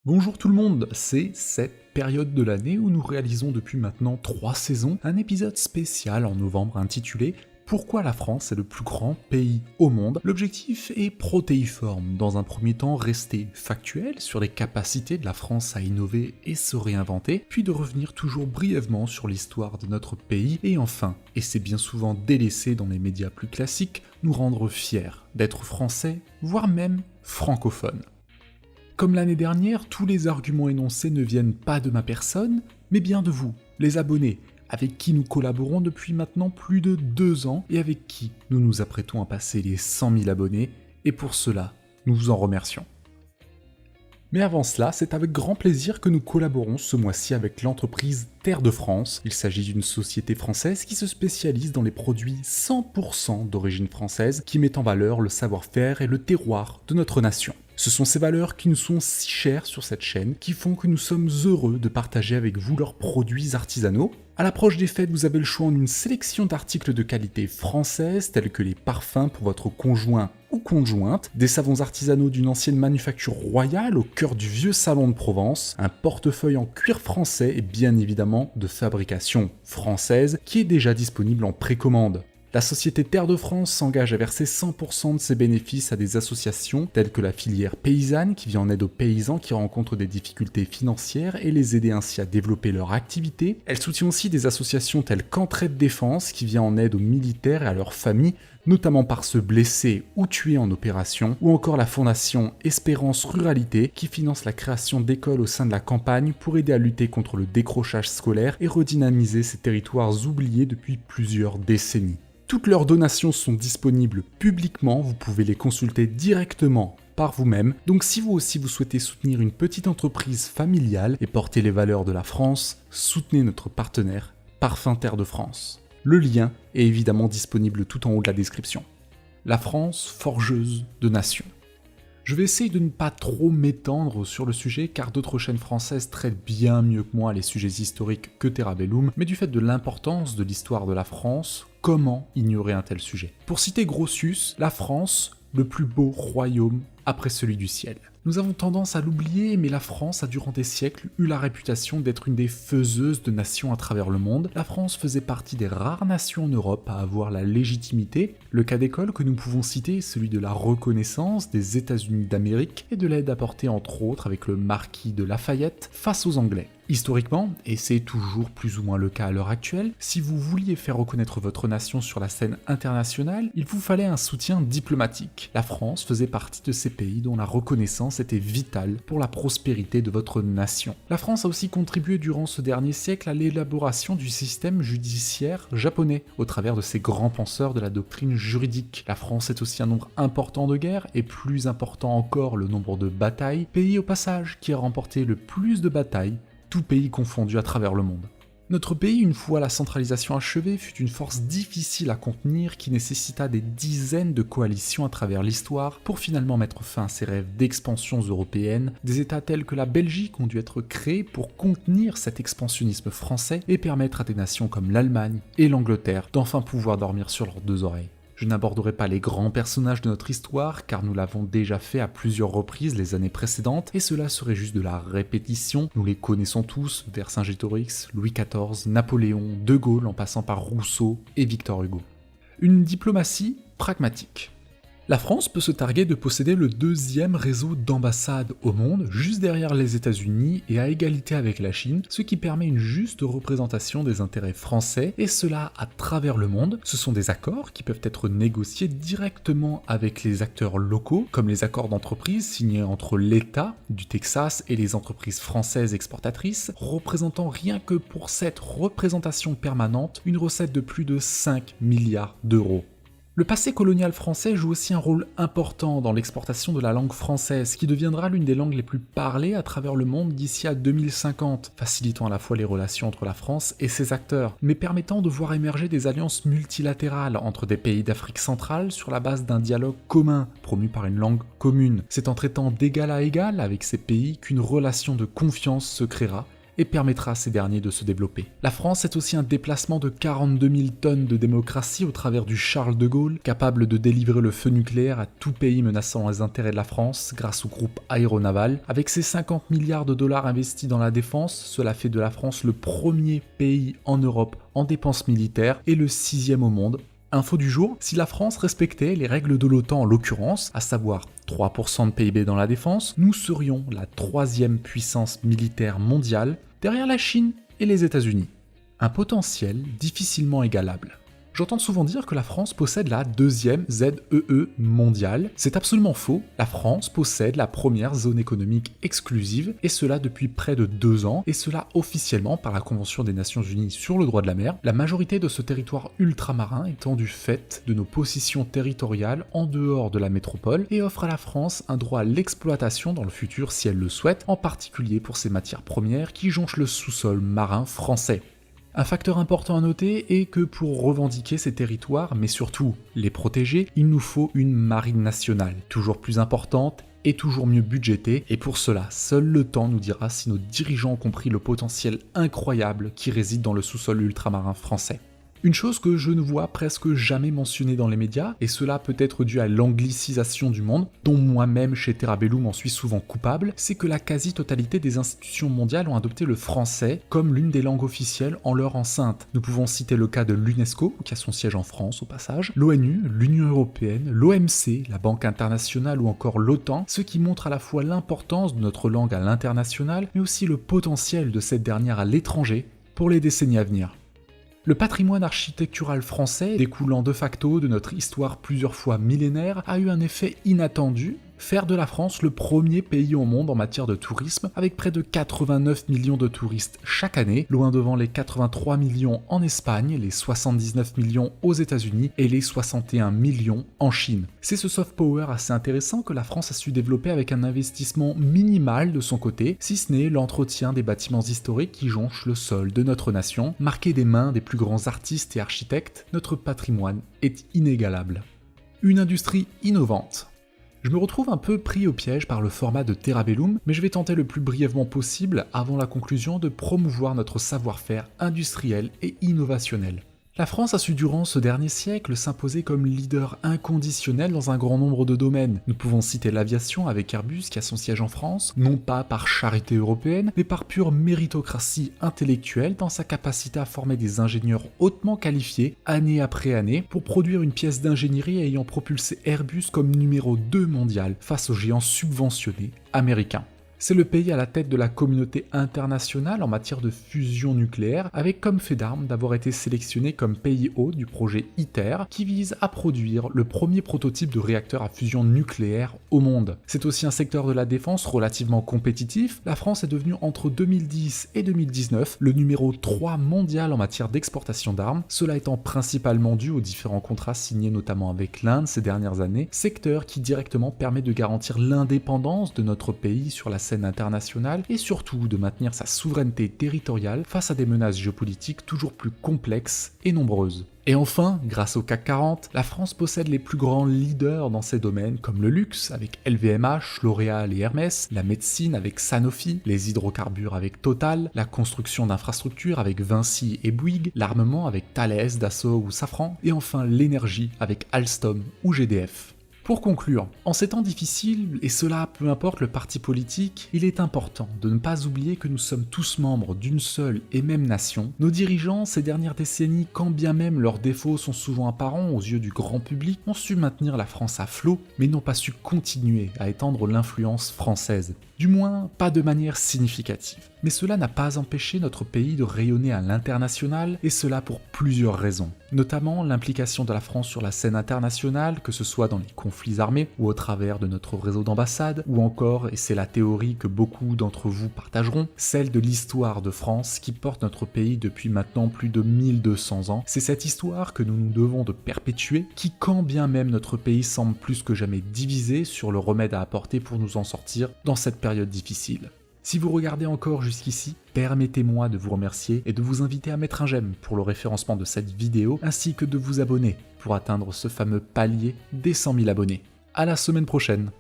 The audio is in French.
Bonjour tout le monde, c'est cette période de l'année où nous réalisons depuis maintenant 3 saisons un épisode spécial en novembre intitulé Pourquoi la France est le plus grand pays au monde. L'objectif est protéiforme. Dans un premier temps, rester factuel sur les capacités de la France à innover et se réinventer, puis de revenir toujours brièvement sur l'histoire de notre pays, et enfin, et c'est bien souvent délaissé dans les médias plus classiques, nous rendre fiers d'être français, voire même francophones. Comme l'année dernière, tous les arguments énoncés ne viennent pas de ma personne, mais bien de vous, les abonnés, avec qui nous collaborons depuis maintenant plus de 2 ans et avec qui nous nous apprêtons à passer les 100 000 abonnés, et pour cela, nous vous en remercions. Mais avant cela, c'est avec grand plaisir que nous collaborons ce mois-ci avec l'entreprise Terre de France. Il s'agit d'une société française qui se spécialise dans les produits 100% d'origine française, qui met en valeur le savoir-faire et le terroir de notre nation. Ce sont ces valeurs qui nous sont si chères sur cette chaîne, qui font que nous sommes heureux de partager avec vous leurs produits artisanaux. À l'approche des fêtes, vous avez le choix en une sélection d'articles de qualité française, tels que les parfums pour votre conjoint ou conjointe, des savons artisanaux d'une ancienne manufacture royale au cœur du vieux salon de Provence, un portefeuille en cuir français et bien évidemment de fabrication française qui est déjà disponible en précommande. La société Terre de France s'engage à verser 100% de ses bénéfices à des associations telles que la filière paysanne qui vient en aide aux paysans qui rencontrent des difficultés financières et les aider ainsi à développer leur activité. Elle soutient aussi des associations telles qu'Entraide Défense qui vient en aide aux militaires et à leurs familles, notamment par ceux blessés ou tués en opération, ou encore la fondation Espérance Ruralité qui finance la création d'écoles au sein de la campagne pour aider à lutter contre le décrochage scolaire et redynamiser ces territoires oubliés depuis plusieurs décennies. Toutes leurs donations sont disponibles publiquement, vous pouvez les consulter directement par vous-même. Donc si vous aussi vous souhaitez soutenir une petite entreprise familiale et porter les valeurs de la France, soutenez notre partenaire Parfum Terre de France. Le lien est évidemment disponible tout en haut de la description. La France, forgeuse de nations. Je vais essayer de ne pas trop m'étendre sur le sujet car d'autres chaînes françaises traitent bien mieux que moi les sujets historiques que Terra Bellum, mais du fait de l'importance de l'histoire de la France, comment ignorer un tel sujet? Pour citer Grotius, la France, le plus beau royaume après celui du ciel. Nous avons tendance à l'oublier, mais la France a durant des siècles eu la réputation d'être une des faiseuses de nations à travers le monde. La France faisait partie des rares nations en Europe à avoir la légitimité. Le cas d'école que nous pouvons citer est celui de la reconnaissance des États-Unis d'Amérique et de l'aide apportée entre autres avec le marquis de Lafayette face aux Anglais. Historiquement, et c'est toujours plus ou moins le cas à l'heure actuelle, si vous vouliez faire reconnaître votre nation sur la scène internationale, il vous fallait un soutien diplomatique. La France faisait partie de ces pays dont la reconnaissance était vitale pour la prospérité de votre nation. La France a aussi contribué durant ce dernier siècle à l'élaboration du système judiciaire japonais, au travers de ses grands penseurs de la doctrine juridique. La France est aussi un nombre important de guerres, et plus important encore le nombre de batailles, pays au passage qui a remporté le plus de batailles, tout pays confondu à travers le monde. Notre pays, une fois la centralisation achevée, fut une force difficile à contenir qui nécessita des dizaines de coalitions à travers l'histoire pour finalement mettre fin à ces rêves d'expansion européenne. Des États tels que la Belgique ont dû être créés pour contenir cet expansionnisme français et permettre à des nations comme l'Allemagne et l'Angleterre d'enfin pouvoir dormir sur leurs 2 oreilles. Je n'aborderai pas les grands personnages de notre histoire car nous l'avons déjà fait à plusieurs reprises les années précédentes et cela serait juste de la répétition. Nous les connaissons tous, Vercingétorix, Louis XIV, Napoléon, De Gaulle en passant par Rousseau et Victor Hugo. Une diplomatie pragmatique. La France peut se targuer de posséder le 2e réseau d'ambassades au monde, juste derrière les États-Unis et à égalité avec la Chine, ce qui permet une juste représentation des intérêts français, et cela à travers le monde. Ce sont des accords qui peuvent être négociés directement avec les acteurs locaux, comme les accords d'entreprise signés entre l'État du Texas et les entreprises françaises exportatrices, représentant rien que pour cette représentation permanente une recette de plus de 5 milliards d'euros. Le passé colonial français joue aussi un rôle important dans l'exportation de la langue française, qui deviendra l'une des langues les plus parlées à travers le monde d'ici à 2050, facilitant à la fois les relations entre la France et ses acteurs, mais permettant de voir émerger des alliances multilatérales entre des pays d'Afrique centrale sur la base d'un dialogue commun, promu par une langue commune. C'est en traitant d'égal à égal avec ces pays qu'une relation de confiance se créera, et permettra à ces derniers de se développer. La France est aussi un déplacement de 42 000 tonnes de démocratie au travers du Charles de Gaulle, capable de délivrer le feu nucléaire à tout pays menaçant les intérêts de la France grâce au groupe aéronaval. Avec ses 50 milliards de dollars investis dans la défense, cela fait de la France le premier pays en Europe en dépenses militaires et le 6e au monde. Info du jour, si la France respectait les règles de l'OTAN en l'occurrence, à savoir 3% de PIB dans la défense, nous serions la 3e puissance militaire mondiale, derrière la Chine et les États-Unis. Un potentiel difficilement égalable. J'entends souvent dire que la France possède la 2e ZEE mondiale. C'est absolument faux. La France possède la première zone économique exclusive, et cela depuis près de 2 ans, et cela officiellement par la Convention des Nations Unies sur le droit de la mer, la majorité de ce territoire ultramarin étant du fait de nos positions territoriales en dehors de la métropole, et offre à la France un droit à l'exploitation dans le futur si elle le souhaite, en particulier pour ses matières premières qui jonchent le sous-sol marin français. Un facteur important à noter est que pour revendiquer ces territoires, mais surtout les protéger, il nous faut une marine nationale, toujours plus importante et toujours mieux budgétée, et pour cela, seul le temps nous dira si nos dirigeants ont compris le potentiel incroyable qui réside dans le sous-sol ultramarin français. Une chose que je ne vois presque jamais mentionnée dans les médias, et cela peut être dû à l'anglicisation du monde, dont moi-même chez Terra Bellum en suis souvent coupable, c'est que la quasi-totalité des institutions mondiales ont adopté le français comme l'une des langues officielles en leur enceinte. Nous pouvons citer le cas de l'UNESCO, qui a son siège en France au passage, l'ONU, l'Union Européenne, l'OMC, la Banque Internationale ou encore l'OTAN, ce qui montre à la fois l'importance de notre langue à l'international, mais aussi le potentiel de cette dernière à l'étranger pour les décennies à venir. Le patrimoine architectural français, découlant de facto de notre histoire plusieurs fois millénaire, a eu un effet inattendu, faire de la France le premier pays au monde en matière de tourisme, avec près de 89 millions de touristes chaque année, loin devant les 83 millions en Espagne, les 79 millions aux États-Unis et les 61 millions en Chine. C'est ce soft power assez intéressant que la France a su développer avec un investissement minimal de son côté, si ce n'est l'entretien des bâtiments historiques qui jonchent le sol de notre nation. Marqué des mains des plus grands artistes et architectes, notre patrimoine est inégalable. Une industrie innovante. Je me retrouve un peu pris au piège par le format de Terra Bellum, mais je vais tenter le plus brièvement possible, avant la conclusion, de promouvoir notre savoir-faire industriel et innovationnel. La France a su durant ce dernier siècle s'imposer comme leader inconditionnel dans un grand nombre de domaines. Nous pouvons citer l'aviation avec Airbus qui a son siège en France, non pas par charité européenne, mais par pure méritocratie intellectuelle dans sa capacité à former des ingénieurs hautement qualifiés année après année pour produire une pièce d'ingénierie ayant propulsé Airbus comme numéro 2 mondial face aux géants subventionnés américains. C'est le pays à la tête de la communauté internationale en matière de fusion nucléaire, avec comme fait d'armes d'avoir été sélectionné comme pays hôte du projet ITER, qui vise à produire le premier prototype de réacteur à fusion nucléaire au monde. C'est aussi un secteur de la défense relativement compétitif. La France est devenue entre 2010 et 2019 le numéro 3 mondial en matière d'exportation d'armes, cela étant principalement dû aux différents contrats signés notamment avec l'Inde ces dernières années, secteur qui directement permet de garantir l'indépendance de notre pays sur la scène internationale et surtout de maintenir sa souveraineté territoriale face à des menaces géopolitiques toujours plus complexes et nombreuses. Et enfin, grâce au CAC 40, la France possède les plus grands leaders dans ces domaines comme le luxe avec LVMH, L'Oréal et Hermès, la médecine avec Sanofi, les hydrocarbures avec Total, la construction d'infrastructures avec Vinci et Bouygues, l'armement avec Thales, Dassault ou Safran, et enfin l'énergie avec Alstom ou GDF. Pour conclure, en ces temps difficiles, et cela peu importe le parti politique, il est important de ne pas oublier que nous sommes tous membres d'une seule et même nation. Nos dirigeants, ces dernières décennies, quand bien même leurs défauts sont souvent apparents aux yeux du grand public, ont su maintenir la France à flot, mais n'ont pas su continuer à étendre l'influence française. Du moins, pas de manière significative. Mais cela n'a pas empêché notre pays de rayonner à l'international, et cela pour plusieurs raisons. Notamment l'implication de la France sur la scène internationale, que ce soit dans les conflits armés, ou au travers de notre réseau d'ambassades, ou encore, et c'est la théorie que beaucoup d'entre vous partageront, celle de l'histoire de France qui porte notre pays depuis maintenant plus de 1200 ans. C'est cette histoire que nous nous devons de perpétuer, qui quand bien même notre pays semble plus que jamais divisé sur le remède à apporter pour nous en sortir dans cette période difficile. Si vous regardez encore jusqu'ici, permettez-moi de vous remercier et de vous inviter à mettre un j'aime pour le référencement de cette vidéo, ainsi que de vous abonner pour atteindre ce fameux palier des 100 000 abonnés. À la semaine prochaine.